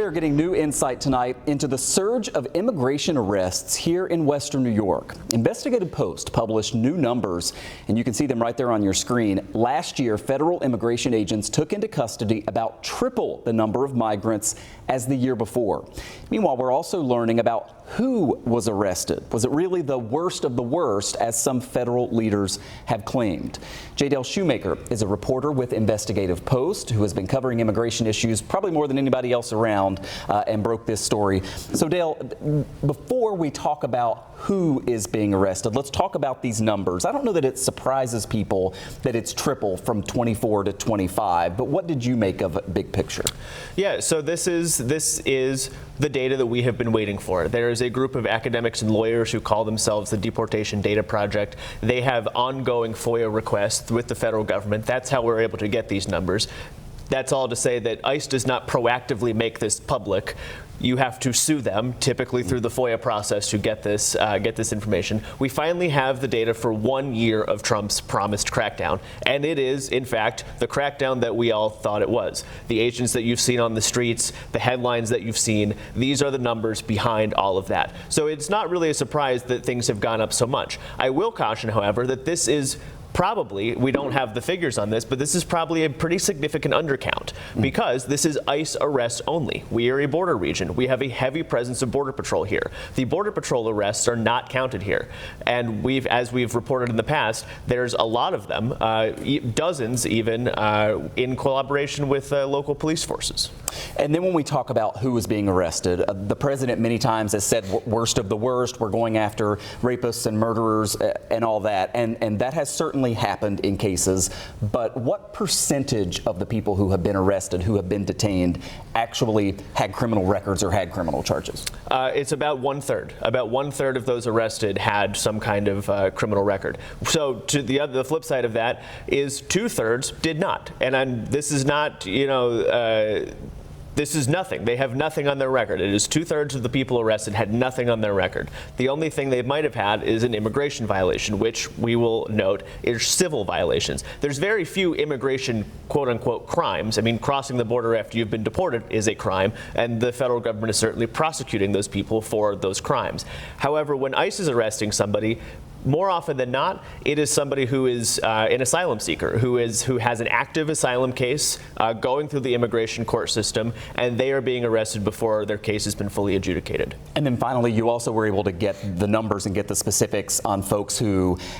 We're getting new insight tonight into the surge of immigration arrests here in Western New York. Investigative Post published new numbers, and you can see them right there on your screen. Last year, federal immigration agents took into custody about triple the number of migrants as the year before. Meanwhile, we're also learning about who was arrested. Was it really the worst of the worst, as some federal leaders have claimed? Shoemaker is a reporter with Investigative Post who has been covering immigration issues probably more than anybody else around and broke this story. So Dale, before we talk about who is being arrested, let's talk about these numbers. I don't know that it surprises people that it's triple from 24 to 25, but what did you make of it big picture? Yeah, so this is the data that we have been waiting for. There is a group of academics and lawyers who call themselves the Deportation Data Project. They have ongoing FOIA requests with the federal government. That's how we're able to get these numbers. That's all to say that ICE does not proactively make this public. You have to sue them, typically through the FOIA process, to get this information. We finally have the data for 1 year of Trump's promised crackdown, and it is, in fact, the crackdown that we all thought it was. The agents that you've seen on the streets, the headlines that you've seen, these are the numbers behind all of that. So it's not really a surprise that things have gone up so much. I will caution, however, that this is probably, we don't have the figures on this, but this is probably a pretty significant undercount because this is ICE arrests only. We are a border region. We have a heavy presence of Border Patrol here. The Border Patrol arrests are not counted here. And as we've reported in the past, there's a lot of them, dozens even, in collaboration with local police forces. And then when we talk about who is being arrested, the president many times has said worst of the worst, we're going after rapists and murderers and all that. And that has certainly happened in cases, but what percentage of the people who have been arrested, who have been detained, actually had criminal records or had criminal charges? It's about 1/3. About 1/3 of those arrested had some kind of criminal record. So to the flip side of that is 2/3 did not. And this is not, this is nothing. They have nothing on their record. It is 2/3 of the people arrested had nothing on their record. The only thing they might have had is an immigration violation, which we will note is civil violations. There's very few immigration quote-unquote crimes. I mean, crossing the border after you've been deported is a crime, and the federal government is certainly prosecuting those people for those crimes. However, when ICE is arresting somebody, more often than not, it is somebody who is an asylum seeker, who has an active asylum case going through the immigration court system, and they are being arrested before their case has been fully adjudicated. And then finally, you also were able to get the numbers and get the specifics on folks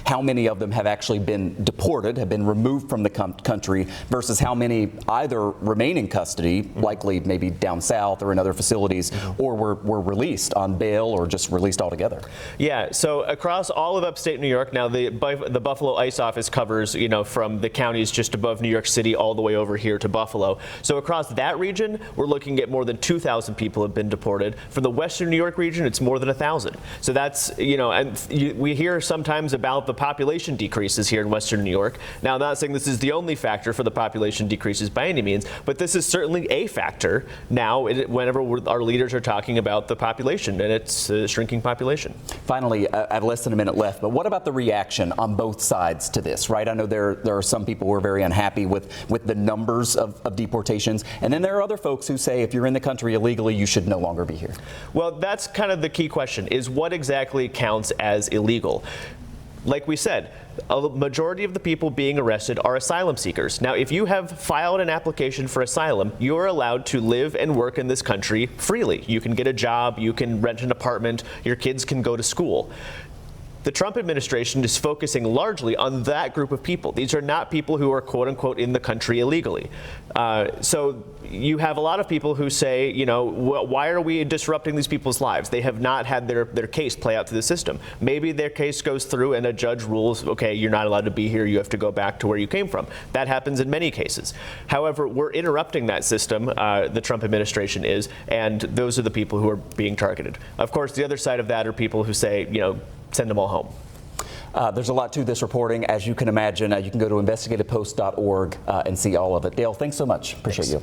how many of them have actually been deported, have been removed from the country, versus how many either remain in custody, likely maybe down south or in other facilities, or were released on bail or just released altogether. Yeah, so across all of upstate New York, now the Buffalo ICE office covers, from the counties just above New York City all the way over here to Buffalo. So across that region, we're looking at more than 2,000 people have been deported. For the Western New York region, it's more than 1,000. So that's, we hear sometimes about the population decreases here in Western New York. Now, I'm not saying this is the only factor for the population decreases by any means, but this is certainly a factor now whenever our leaders are talking about the population, and it's a shrinking population. Finally, I have less than a minute left, but what about the reaction on both sides to this, right? I know there are some people who are very unhappy with the numbers of deportations, and then there are other folks who say if you're in the country illegally, you should no longer be here. Well, that's kind of the key question, is what exactly counts as illegal? Like we said, a majority of the people being arrested are asylum seekers. Now, if you have filed an application for asylum, you are allowed to live and work in this country freely. You can get a job, you can rent an apartment, your kids can go to school. The Trump administration is focusing largely on that group of people. These are not people who are quote-unquote in the country illegally. So you have a lot of people who say, why are we disrupting these people's lives? They have not had their case play out through the system. Maybe their case goes through and a judge rules, okay, you're not allowed to be here, you have to go back to where you came from. That happens in many cases. However, we're interrupting that system, the Trump administration is, and those are the people who are being targeted. Of course, the other side of that are people who say, send them all home. There's a lot to this reporting, as you can imagine. You can go to investigativepost.org and see all of it. Dale, thanks so much. Appreciate you.